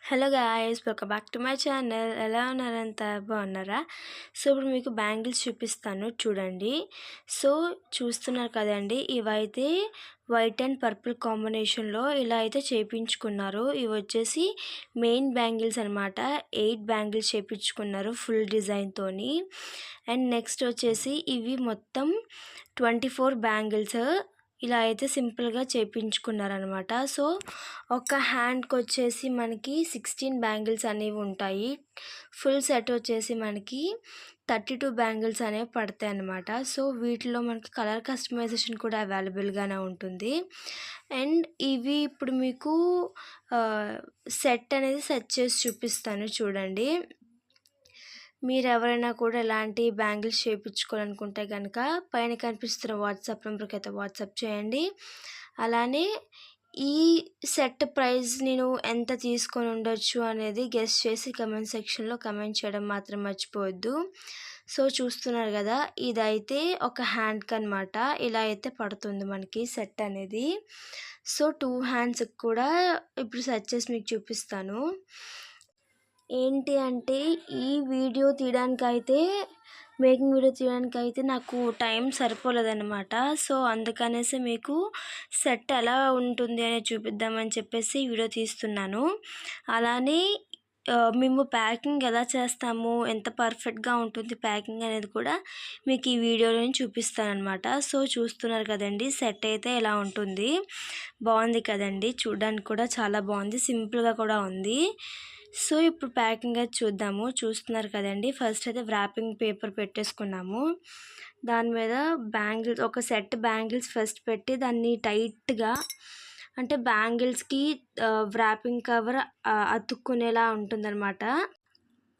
Hello guys, welcome back to my channel. ఎలా ఉన్నారంతా బాగున్నారా? So ఇప్పుడు మీకు బ్యాంగిల్స్ చూపిస్తాను చూడండి. సో చూస్తున్నారు కదండి, ఇవైతే వైట్ అండ్ పర్పుల్ కాంబినేషన్లో ఇలా అయితే చేయించుకున్నారు. ఇవి వచ్చేసి మెయిన్ బ్యాంగిల్స్ అనమాట. 8 బ్యాంగిల్స్ చేయించుకున్నారు ఫుల్ డిజైన్తోని. అండ్ నెక్స్ట్ వచ్చేసి ఇవి మొత్తం 24 బ్యాంగిల్స్ ఇలా అయితే సింపుల్గా చేయించుకున్నారనమాట. సో ఒక హ్యాండ్కి వచ్చేసి మనకి 16 బ్యాంగిల్స్ అనేవి ఉంటాయి. ఫుల్ సెట్ వచ్చేసి మనకి 32 బ్యాంగిల్స్ అనేవి పడతాయి అన్నమాట. సో వీటిలో మనకి కలర్ కస్టమైజేషన్ కూడా అవైలబుల్గానే ఉంటుంది. అండ్ ఇవి ఇప్పుడు మీకు సెట్ అనేది సెట్ చేసి చూపిస్తాను చూడండి. మీరు ఎవరైనా కూడా ఇలాంటి బ్యాంగిల్స్ చేయించుకోవాలనుకుంటే కనుక పైన కనిపిస్తున్న వాట్సాప్ నెంబర్కి అయితే వాట్సాప్ చేయండి. అలానే ఈ సెట్ ప్రైస్ నేను ఎంత తీసుకొని ఉండొచ్చు అనేది గెస్ చేసి కమెంట్ సెక్షన్లో కమెంట్ చేయడం మాత్రం మర్చిపోవద్దు. సో చూస్తున్నారు కదా, ఇదైతే ఒక హ్యాండ్కి అనమాట. ఇలా అయితే పడుతుంది మనకి సెట్ అనేది. సో 2 హ్యాండ్స్కి కూడా ఇప్పుడు సెట్ చేసి మీకు చూపిస్తాను. ఏంటి అంటే ఈ వీడియో తీయడానికైతే మేకింగ్ వీడియో తీయడానికైతే నాకు టైం సరిపోలేదన్నమాట. సో అందుకనేసి మీకు సెట్ ఎలా ఉంటుంది అనేది చూపిద్దామని చెప్పేసి వీడియో తీస్తున్నాను. అలానే మేము ప్యాకింగ్ ఎలా చేస్తాము, ఎంత పర్ఫెక్ట్గా ఉంటుంది ప్యాకింగ్ అనేది కూడా మీకు ఈ వీడియోలో చూపిస్తానమాట. సో చూస్తున్నారు కదండి, సెట్ అయితే ఎలా ఉంటుంది. బాగుంది కదండి, చూడడానికి కూడా చాలా బాగుంది, సింపుల్గా కూడా ఉంది. సో ఇప్పుడు ప్యాకింగ్ అయితే చూద్దాము. చూస్తున్నారు కదండి, ఫస్ట్ అయితే వ్రాపింగ్ పేపర్ పెట్టేసుకున్నాము. దాని మీద బ్యాంగిల్స్, ఒక సెట్ బ్యాంగిల్స్ ఫస్ట్ పెట్టి దాన్ని టైట్గా, అంటే బ్యాంగిల్స్కి వ్రాపింగ్ కవర్ అతుక్కునేలా ఉంటుందన్నమాట.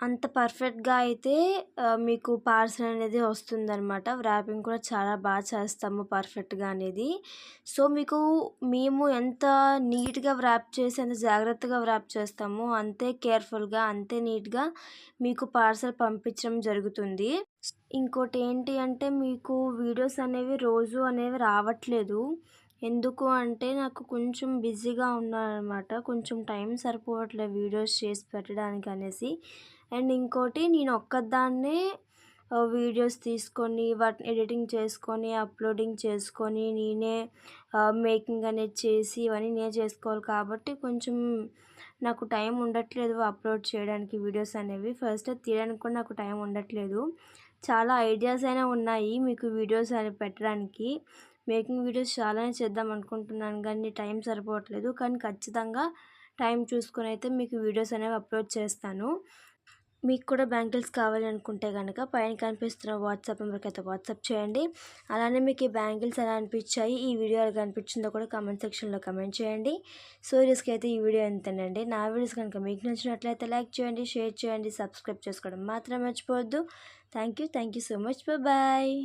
అంత పర్ఫెక్ట్గా అయితే మీకు పార్సల్ అనేది వస్తుందన్నమాట. వ్రాపింగ్ కూడా చాలా బాగా చేస్తాము పర్ఫెక్ట్గా అనేది. సో మేము ఎంత నీట్గా వ్రాప్ చేసి ఎంత జాగ్రత్తగా వ్రాప్ చేస్తామో అంతే కేర్ఫుల్గా అంతే నీట్గా మీకు పార్సల్ పంపించడం జరుగుతుంది. ఇంకోటి ఏంటి అంటే మీకు వీడియోస్ అనేవి రోజు అనేవి రావట్లేదు. ఎందుకు అంటే నాకు కొంచెం బిజీగా ఉన్నానమాట. కొంచెం టైం సరిపోవట్లేదు వీడియోస్ చేసి పెట్టడానికి అనేసి. అండ్ ఇంకోటి నేను ఒక్కదాన్నే వీడియోస్ తీసుకొని వాటిని ఎడిటింగ్ చేసుకొని అప్లోడింగ్ చేసుకొని నేనే మేకింగ్ అనేది చేసి ఇవన్నీ నేనే చేసుకోవాలి కాబట్టి కొంచెం నాకు టైం ఉండట్లేదు అప్లోడ్ చేయడానికి వీడియోస్ అనేవి. ఫస్ట్ తీయడానికి కూడా నాకు టైం ఉండట్లేదు. చాలా ఐడియాస్ అయినా ఉన్నాయి మీకు వీడియోస్ అనేవి పెట్టడానికి. మేకింగ్ వీడియోస్ చాలానే చేద్దాం అనుకుంటున్నాను కానీ టైం సరిపోవట్లేదు. కానీ ఖచ్చితంగా టైం చూసుకొని అయితే మీకు వీడియోస్ అనేవి అప్లోడ్ చేస్తాను. మీకు కూడా బ్యాంగిల్స్ కావాలి అనుకుంటే కనుక పైన కనిపిస్తున్న వాట్సాప్ నెంబర్కి అయితే వాట్సాప్ చేయండి. అలానే మీకు ఈ బ్యాంగిల్స్ ఎలా అనిపించాయి, ఈ వీడియో ఎలా అనిపించిందో కూడా కామెంట్ సెక్షన్లో కమెంట్ చేయండి. సో ఈరోజుకి అయితే ఈ వీడియో ఎంతనండి. నా వీడియోస్ కనుక మీకు నచ్చినట్లయితే లైక్ చేయండి, షేర్ చేయండి, సబ్స్క్రైబ్ చేసుకోవడం మాత్రం మర్చిపోవద్దు. Thank you so much. Bye.